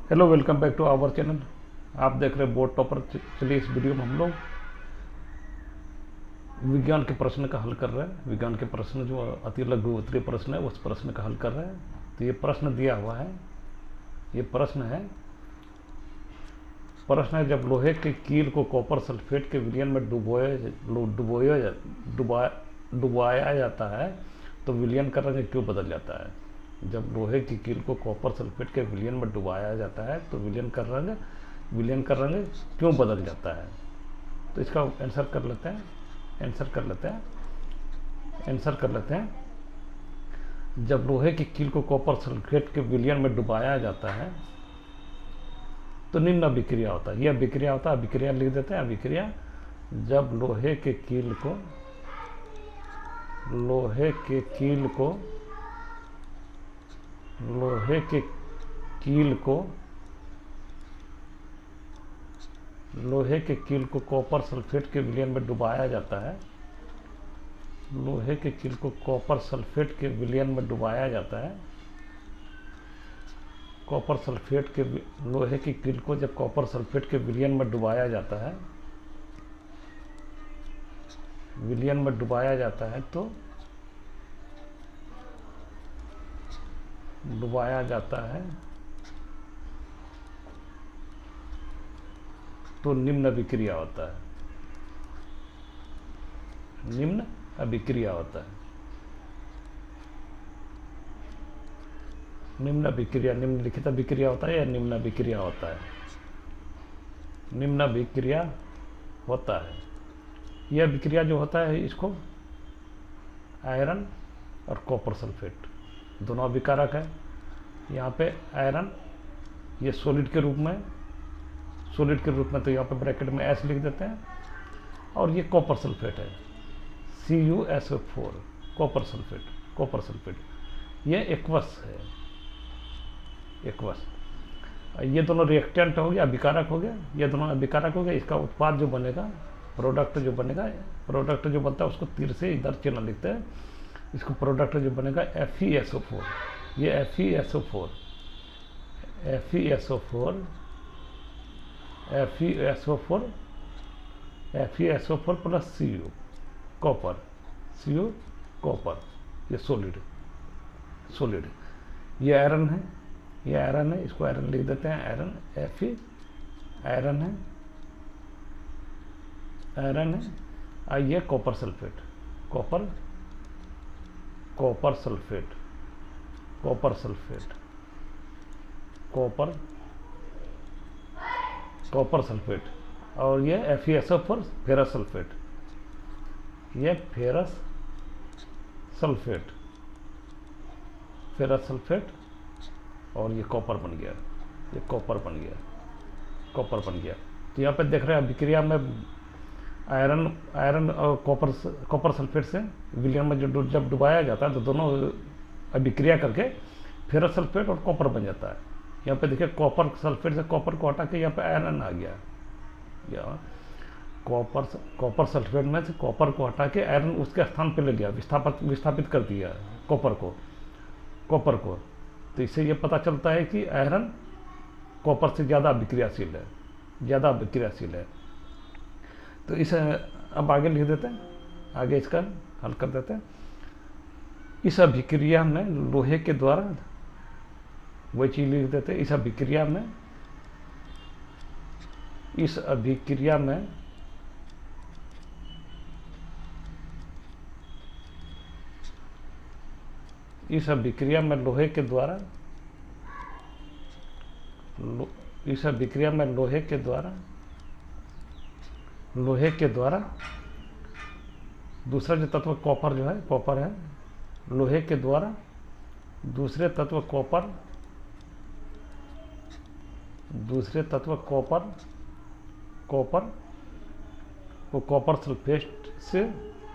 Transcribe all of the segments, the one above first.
Hello, welcome back to our channel. आप देख रहे हैं बोर्ड टॉपर। चलिए इस वीडियो में हम लोग विज्ञान के प्रश्न का हल कर रहे हैं। विज्ञान के प्रश्न जो अति लघु उत्तरीय प्रश्न है उस प्रश्न का हल कर रहे हैं। तो ये प्रश्न दिया हुआ है। ये प्रश्न है जब लोहे के कील को कॉपर सल्फेट के विलयन में डुबाया जाता है तो विलयन का रंग क्यों बदल जाता है। जब लोहे की कील को कॉपर सल्फेट के विलयन में डुबाया जाता है तो विलयन का रंग क्यों बदल जाता है। तो इसका आंसर कर लेते हैं। जब लोहे की कील को कॉपर सल्फेट के विलयन में डुबाया जाता है तो निम्न अभिक्रिया होता है। यह अभिक्रिया होता है, अभिक्रिया लिख देते हैं। अभिक्रिया जब लोहे के कील को कॉपर सल्फेट के विलयन में डुबाया जाता है। लोहे के कील को कॉपर सल्फेट के विलयन में डुबाया जाता है। लोहे की कील को जब कॉपर सल्फेट के विलयन में डुबाया जाता है तो निम्न अभिक्रिया होता है। निम्नलिखित अभिक्रिया होता है या निम्न अभिक्रिया होता है। निम्न अभिक्रिया होता है। यह अभिक्रिया जो होता है इसको आयरन और कॉपर सल्फेट दोनों अभिकारक है। यहाँ पे आयरन ये सॉलिड के रूप में तो यहाँ पे ब्रैकेट में S लिख देते हैं। और ये कॉपर सल्फेट है CuSO4 कॉपर सल्फेट ये एक्वस है। ये दोनों रिएक्टेंट हो गया, अभिकारक हो गया। ये दोनों अभिकारक हो गया। इसका उत्पाद जो बनेगा, प्रोडक्ट जो बनता है उसको तीर से इधर चिन्ह लिखते हैं। इसको प्रोडक्ट जो बनेगा FeSO4। ये FeSO4 प्लस Cu कॉपर ये सॉलिड। ये आयरन है। इसको आयरन लिख देते हैं। आयरन है। ये कॉपर सल्फेट और ये FeSO4 फेरस सल्फेट। ये फेरस सल्फेट और ये कॉपर बन गया। तो यहाँ पे देख रहे हैं अभिक्रिया में आयरन और कॉपर सल्फेट से विलयन में जब डुबाया जाता है तो दोनों अभिक्रिया करके फेरस सल्फेट और कॉपर बन जाता है। यहाँ पे देखिए कॉपर सल्फेट से कॉपर को हटा के यहाँ पे आयरन आ गया। कॉपर सल्फेट में से कॉपर को हटा के आयरन उसके स्थान पे ले लिया, विस्थापित कर दिया कॉपर को। तो इससे ये पता चलता है कि आयरन कॉपर से ज़्यादा अभिक्रियाशील है। तो इसे अब आगे लिख देते हैं। आगे इसका हल कर देते हैं। इस अभिक्रिया में लोहे के द्वारा वही चीज लिख देते हैं। इस अभिक्रिया में लोहे के द्वारा दूसरा जो तत्व कॉपर है लोहे के द्वारा दूसरे तत्व कॉपर को कॉपर सल्फेट से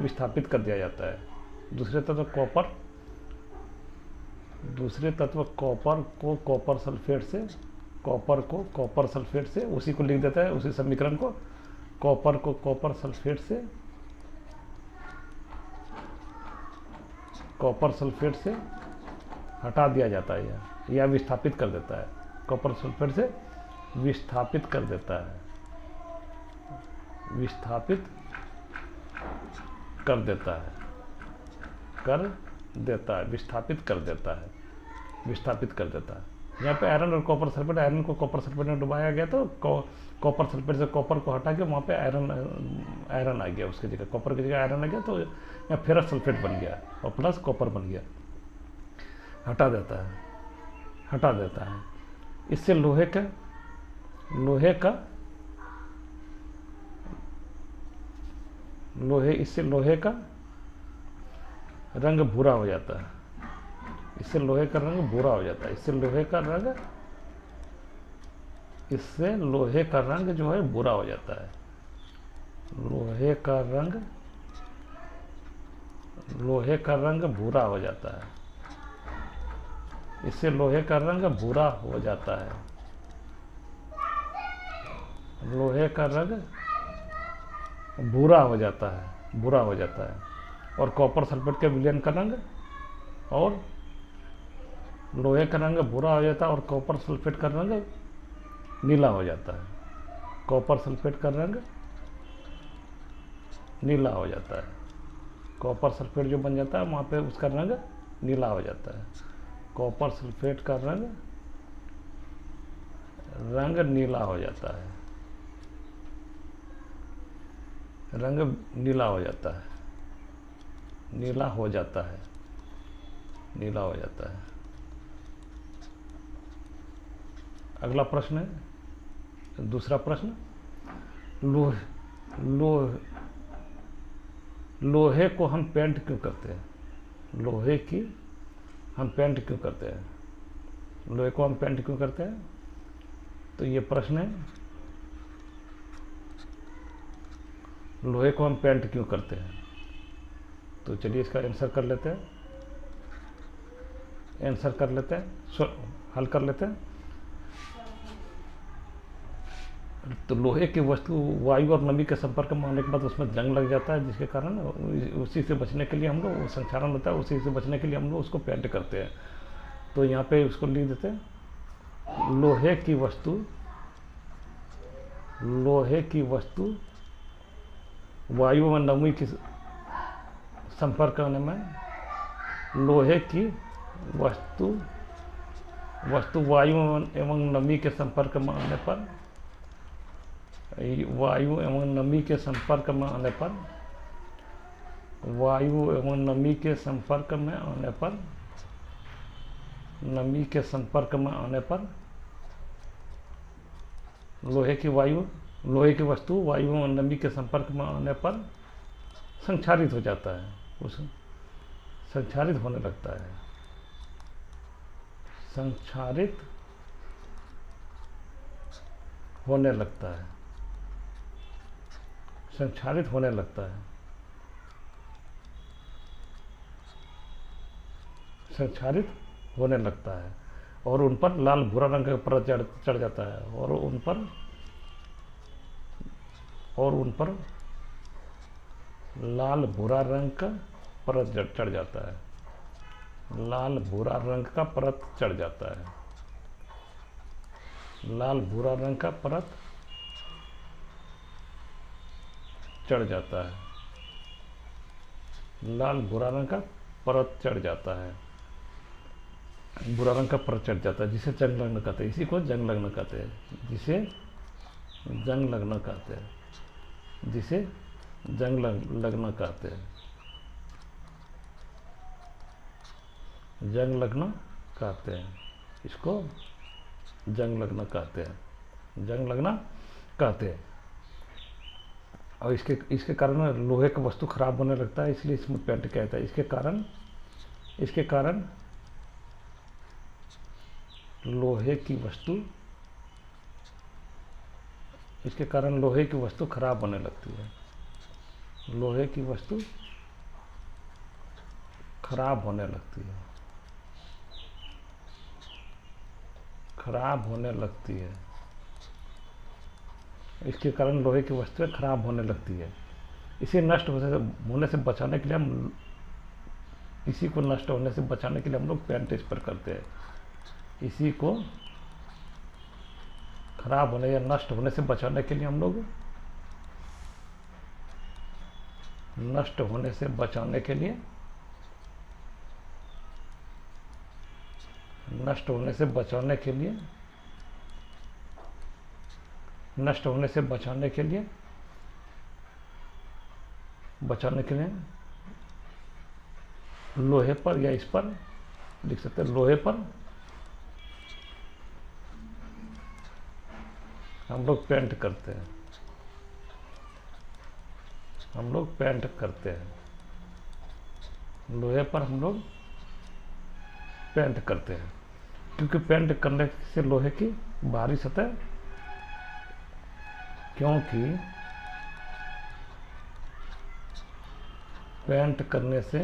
विस्थापित कर दिया जाता है। दूसरे तत्व कॉपर को कॉपर सल्फेट से उसी को लिख देता है, उसी समीकरण को कॉपर को कॉपर सल्फेट से हटा दिया जाता है या विस्थापित कर देता है। कॉपर सल्फेट से विस्थापित कर देता है, विस्थापित कर देता है, विस्थापित कर देता है, विस्थापित कर देता है। यहाँ पे आयरन और कॉपर सल्फेट, आयरन को कॉपर सल्फेट में डुबाया गया तो कॉपर सल्फेट से कॉपर को हटा के वहाँ पे आयरन आ गया, उसकी जगह कॉपर की जगह आयरन आ गया, तो यहाँ फेरस सल्फेट बन गया और प्लस कॉपर बन गया। हटा देता है। इससे इससे लोहे का रंग भूरा हो जाता है, इससे लोहे का रंग भूरा हो जाता है, इससे लोहे का रंग जो है भूरा हो जाता है, लोहे का रंग भूरा हो जाता है, इससे लोहे का रंग भूरा हो जाता है, लोहे का रंग भूरा हो जाता है। और कॉपर सल्फेट के विलयन का रंग, और लोहे का रंग भूरा हो जाता है और कॉपर सल्फेट का रंग नीला हो जाता है, कॉपर सल्फेट का रंग नीला हो जाता है, कॉपर सल्फेट जो बन जाता है वहाँ पे उसका रंग नीला हो जाता है, कॉपर सल्फेट का रंग नीला हो जाता है, रंग नीला हो जाता है, नीला हो जाता है। अगला प्रश्न है, दूसरा प्रश्न, लोहे को हम पेंट क्यों करते हैं? लोहे को हम पेंट क्यों करते हैं? तो ये प्रश्न है, लोहे को हम पेंट क्यों करते हैं? तो चलिए इसका आंसर कर लेते हैं, हल कर लेते हैं। तो लोहे की वस्तु वायु और नमी के संपर्क में आने के बाद उसमें जंग लग जाता है, जिसके कारण उसी से बचने के लिए हम लोग, संक्षारण होता है, उसी से बचने के लिए हम लोग उसको पेंट करते हैं। तो यहाँ पे उसको लिख देते हैं, लोहे की वस्तु वायु और नमी के संपर्क आने में, लोहे की वस्तु वायु एवं नमी के संपर्क में आने पर, वायु एवं नमी के संपर्क में आने पर, लोहे की वस्तु वायु एवं नमी के संपर्क में आने पर संक्षारित हो जाता है, संक्षारित होने लगता है, संक्षारित होने लगता है। और उन पर लाल भूरा रंग का परत चढ़ जाता है, और उन पर लाल भूरा रंग का परत चढ़ जाता है, लाल भूरा रंग का परत चढ़ जाता है, लाल भूरा रंग का परत चढ़ जाता है, लाल भूरा रंग का परत चढ़ जाता है, भूरा रंग का परत चढ़ जाता है, जिसे जंग लगना कहते हैं। इसी को जंग लगना कहते हैं, जिसे जंग लगना कहते हैं, जिसे जंग लगना कहते हैं, जंग लगना कहते हैं, इसको जंग लगना कहते हैं, जंग लगना कहते हैं। और इसके कारण लोहे का वस्तु खराब होने लगता है, इसलिए इसमें पेंट कहता है। इसके कारण लोहे की वस्तु खराब होने लगती है, लोहे की वस्तु खराब होने लगती है, खराब होने लगती है। इसके कारण लोहे की वस्तुएं खराब होने लगती है। इसे नष्ट होने से बचाने के लिए हम, इसी को नष्ट होने से बचाने के लिए हम लोग पेंट इस पर करते हैं, इसी को खराब होने या नष्ट होने से बचाने के लिए हम लोग नष्ट होने से बचाने के लिए नष्ट होने से बचाने के लिए नष्ट होने से बचाने के लिए लोहे पर या इस पर लिख सकते हैं, लोहे पर हम लोग पेंट करते हैं, हम लोग पेंट करते हैं, लोहे पर हम लोग पेंट करते हैं, क्योंकि पेंट करने से लोहे की बाहरी सतह, क्योंकि पेंट करने से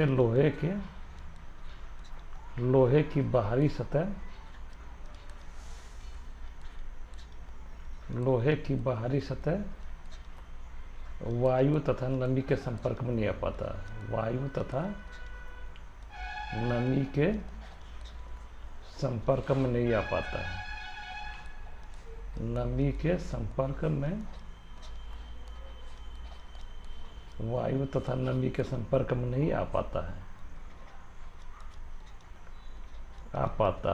लोहे की बाहरी सतह, लोहे की बाहरी सतह वायु तथा नमी के संपर्क में नहीं आ पाता, वायु तथा नमी के संपर्क में नहीं आ पाता है, नमी के संपर्क में, वायु तथा नमी के संपर्क में नहीं आ पाता है, आ पाता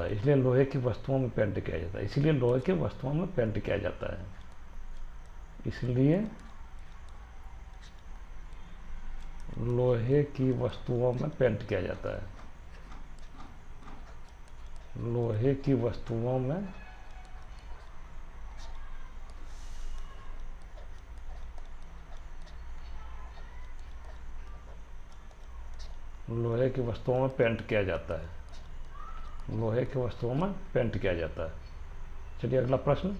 है, इसलिए लोहे की वस्तुओं में पेंट किया जाता है, इसलिए लोहे की वस्तुओं में पेंट किया जाता है, इसलिए लोहे की वस्तुओं में पेंट किया जाता है, लोहे की वस्तुओं में पेंट किया जाता है, लोहे की वस्तुओं में पेंट किया जाता है। चलिए अगला प्रश्न,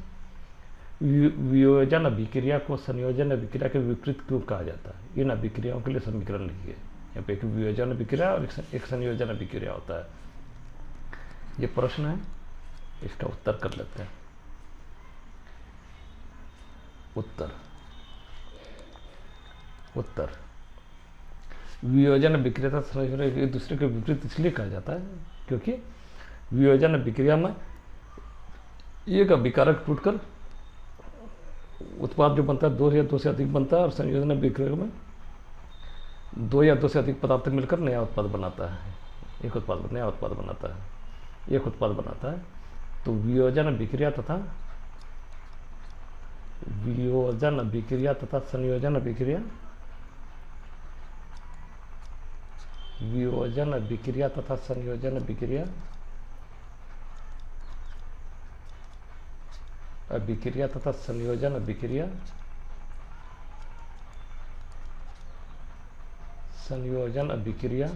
वियोजन अभिक्रिया को संयोजन अभिक्रिया के विपरीत क्यों कहा जाता है? इन अभिक्रियाओं के लिए समीकरण लिखिए। यहाँ पे एक वियोजन अभिक्रिया और एक संयोजन अभिक्रिया होता है। ये प्रश्न है, इसका उत्तर कर लेते हैं। उत्तर वियोजन अभिक्रिया तथा संयोजन एक दूसरे के विपरीत इसलिए कहा जाता है क्योंकि वियोजन अभिक्रिया में एक अभिकारक टूटकर उत्पाद जो बनता है दो या दो से अधिक बनता है, और संयोजन अभिक्रिया में दो या दो से अधिक पदार्थ मिलकर नया उत्पाद बनाता है, एक उत्पाद नया उत्पाद बनाता है, एक उत्पाद बनाता है। तो वियोजन अभिक्रिया तथा संयोजन अभिक्रिया, वियोजन अभिक्रिया तथा संयोजन अभिक्रिया, अभिक्रिया तथा संयोजन अभिक्रिया, संयोजन अभिक्रिया,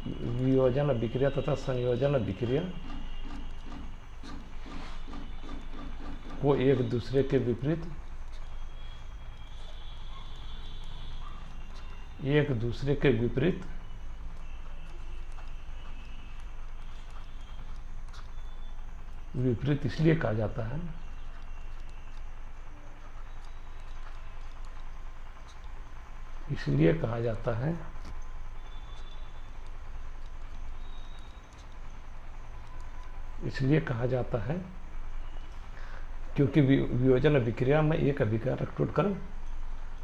वियोजन अभिक्रिया तथा संयोजन अभिक्रिया को एक दूसरे के विपरीत, एक दूसरे के विपरीत इसलिए कहा जाता है क्योंकि वियोजन अभिक्रिया में एक अभिकारक टूटकर,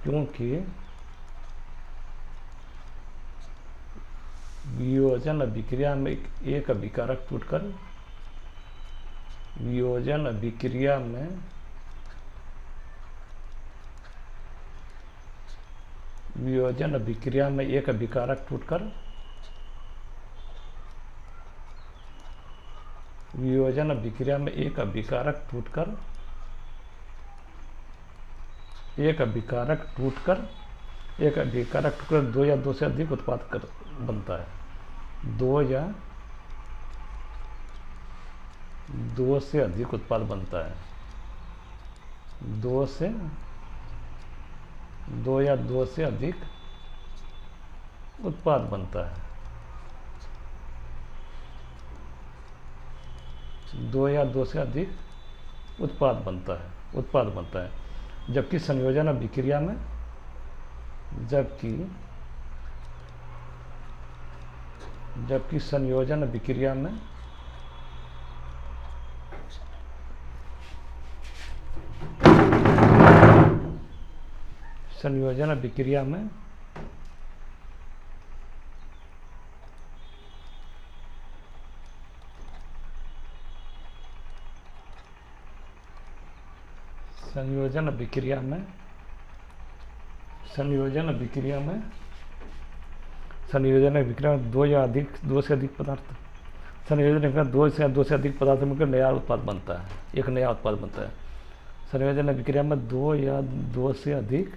क्योंकि वियोजन अभिक्रिया में एक अभिकारक टूटकर, वियोजन अभिक्रिया में एक अभिकारक टूटकर, वियोजन अभिक्रिया में एक अभिकारक टूटकर दो या दो से अधिक उत्पाद बनता है, दो या दो से अधिक उत्पाद बनता है, दो या दो से अधिक उत्पाद बनता है, दो या दो से अधिक उत्पाद बनता है। जबकि संयोजन अभिक्रिया में जबकि संयोजन अभिक्रिया में संयोजन अभिक्रिया में दो से अधिक पदार्थ मिलकर नया उत्पाद बनता है, एक नया उत्पाद बनता है। संयोजन अभिक्रिया में दो या दो से अधिक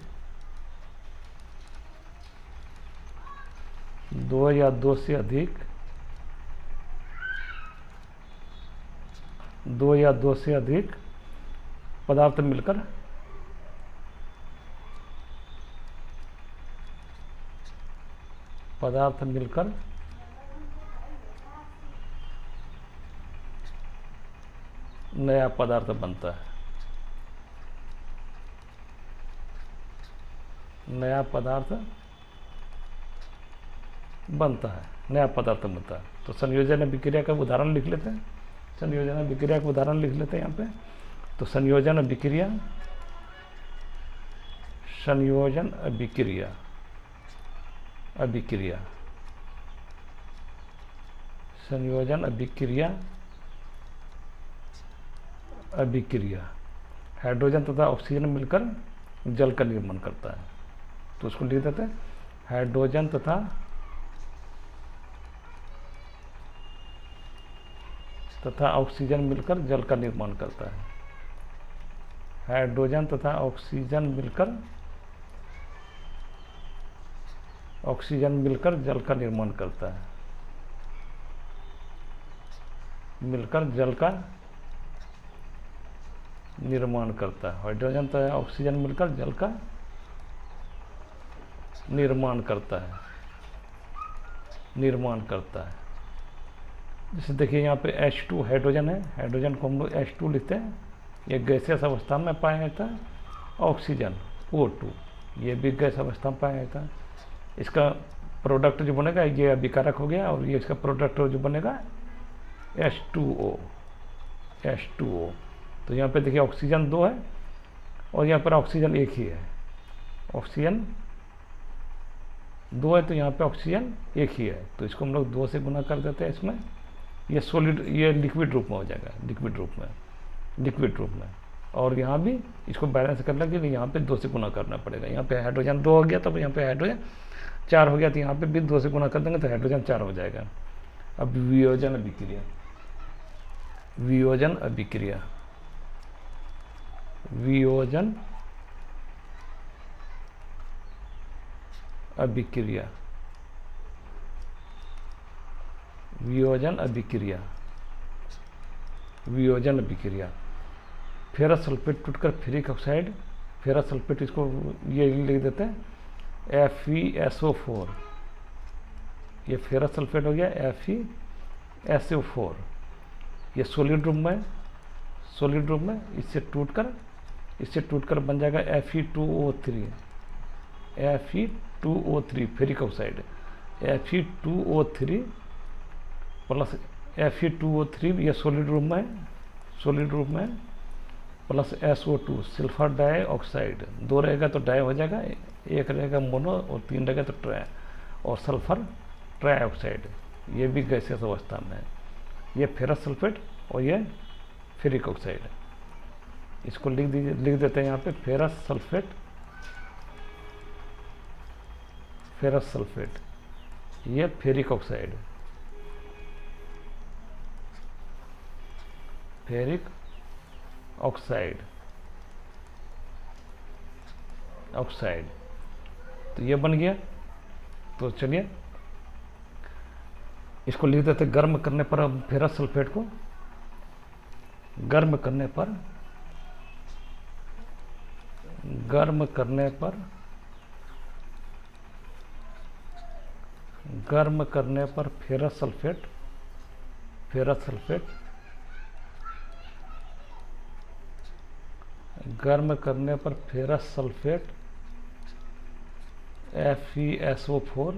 पदार्थ मिलकर नया पदार्थ बनता है। नया पदार्थ बनता है। तो संयोजन अभिक्रिया का उदाहरण लिख लेते हैं। यहाँ पे तो संयोजन अभिक्रिया हाइड्रोजन तथा ऑक्सीजन मिलकर जल का निर्माण करता है। तो उसको लिख देते हैं, हाइड्रोजन तथा ऑक्सीजन मिलकर जल का निर्माण करता है। हाइड्रोजन तथा ऑक्सीजन मिलकर जल का निर्माण करता है। हाइड्रोजन तथा ऑक्सीजन मिलकर जल का निर्माण करता है। जैसे देखिए यहाँ पे H2 हाइड्रोजन है, हाइड्रोजन को हम लोग H2 लिखते हैं, ये गैसीय अवस्था में पाया जाता है। ऑक्सीजन O2, ये भी गैस अवस्था में पाया जाता है। इसका प्रोडक्ट जो बनेगा ये अभिकारक हो गया, और ये इसका प्रोडक्ट जो बनेगा H2O। तो यहाँ पे देखिए ऑक्सीजन 2 है और यहाँ पर ऑक्सीजन 1 ही है। ऑक्सीजन 2 है तो यहाँ पे ऑक्सीजन 1 ही है, तो इसको हम लोग 2 से गुना कर देते हैं। इसमें ये लिक्विड रूप में हो जाएगा, लिक्विड रूप में। और यहाँ भी इसको बैलेंस करने के लिए यहाँ पे 2 से गुना करना पड़ेगा। यहाँ पे हाइड्रोजन 2 हो गया, तब यहाँ पे हाइड्रोजन 4 हो गया, तो यहाँ पे भी 2 से गुना कर देंगे तो हाइड्रोजन 4 हो जाएगा। अब वियोजन अभिक्रिया वियोजन अभिक्रिया फेरस सल्फेट टूटकर फेरिक ऑक्साइड, फेरस सल्फेट इसको ये लिख देते हैं FeSO4, ये फेरस सल्फेट हो गया FeSO4। ये सॉलिड रूप में इससे टूटकर बन जाएगा Fe2O3 ferric oxide. Fe2O3 plus Fe2O3 ये सॉलिड रूप में प्लस SO2 सल्फर डाइऑक्साइड। 2 रहेगा तो डाई हो जाएगा, 1 रहेगा मोनो और 3 रहेगा तो ट्राई, और सल्फर ट्राइऑक्साइड, ये भी गैसीय अवस्था में है। ये फेरस सल्फेट और ये फेरिक ऑक्साइड। इसको लिख देते हैं यहाँ पे फेरस सल्फेट, ये फेरिक ऑक्साइड, ऑक्साइड। तो ये बन गया। तो चलिए इसको लिख देते गर्म करने पर, अब फेरस सल्फेट को गर्म करने पर फेरस सल्फेट गर्म करने पर ferrous sulphate FeSO4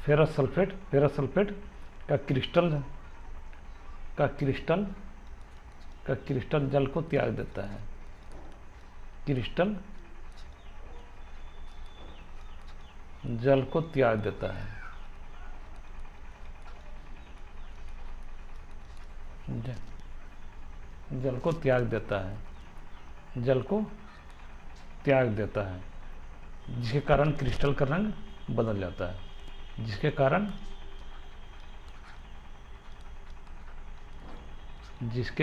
ferrous sulphate का क्रिस्टल जल को त्याग देता है। क्रिस्टल जल को त्याग देता है। जल को त्याग देता है। जल को त्याग देता है, जिसके कारण क्रिस्टल का रंग बदल जाता है। जिसके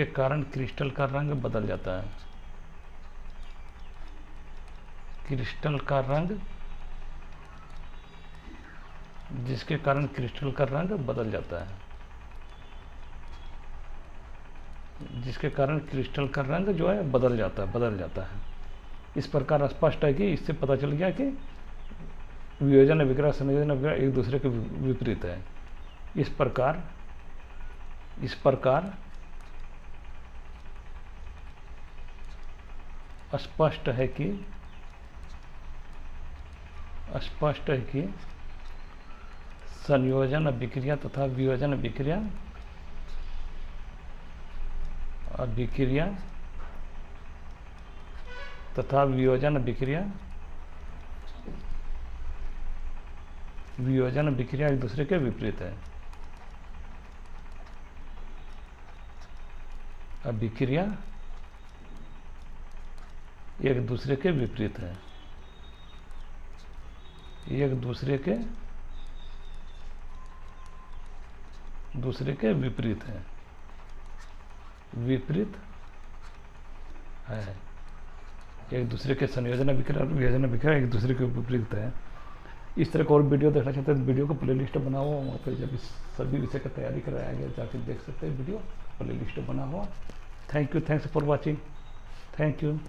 कारण क्रिस्टल का रंग बदल जाता है। क्रिस्टल का रंग, जिसके कारण क्रिस्टल का रंग बदल जाता है। जिसके कारण क्रिस्टल का रंग जो है बदल जाता है। इस प्रकार स्पष्ट है कि इससे पता चल गया कि वियोजन अभिक्रिया संयोजन अभिक्रिया एक दूसरे के विपरीत है। इस प्रकार स्पष्ट है कि संयोजन अभिक्रिया तथा वियोजन अभिक्रिया तथा वियोजन अभिक्रिया एक दूसरे के विपरीत है। अभिक्रिया एक दूसरे के विपरीत है। एक दूसरे के विपरीत है। विपरीत है। एक दूसरे के संयोजन अभिक्रिया और वियोजन अभिक्रिया एक दूसरे के विपरीत है। इस तरह का और वीडियो देखना चाहते हैं तो वीडियो को प्लेलिस्ट बना हुआ वहाँ पर जब इस सभी विषय का तैयारी कराया गया जाकर देख सकते हैं। वीडियो प्लेलिस्ट बना हुआ। Thanks for watching. Thank you.